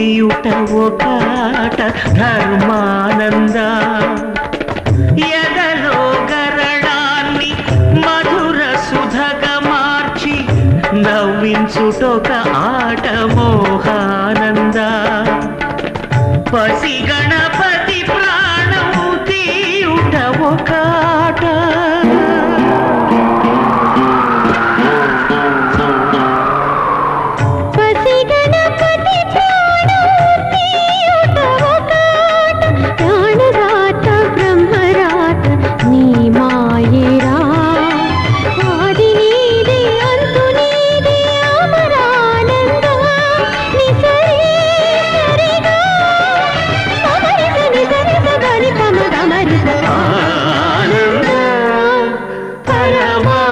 తెలియుట ఒక ఆట ధర్మానంద ఎదలో గరళాన్ని మధుర సుధగా మార్చి నవ్వించుటొక ఆట మోహానంద పసిగా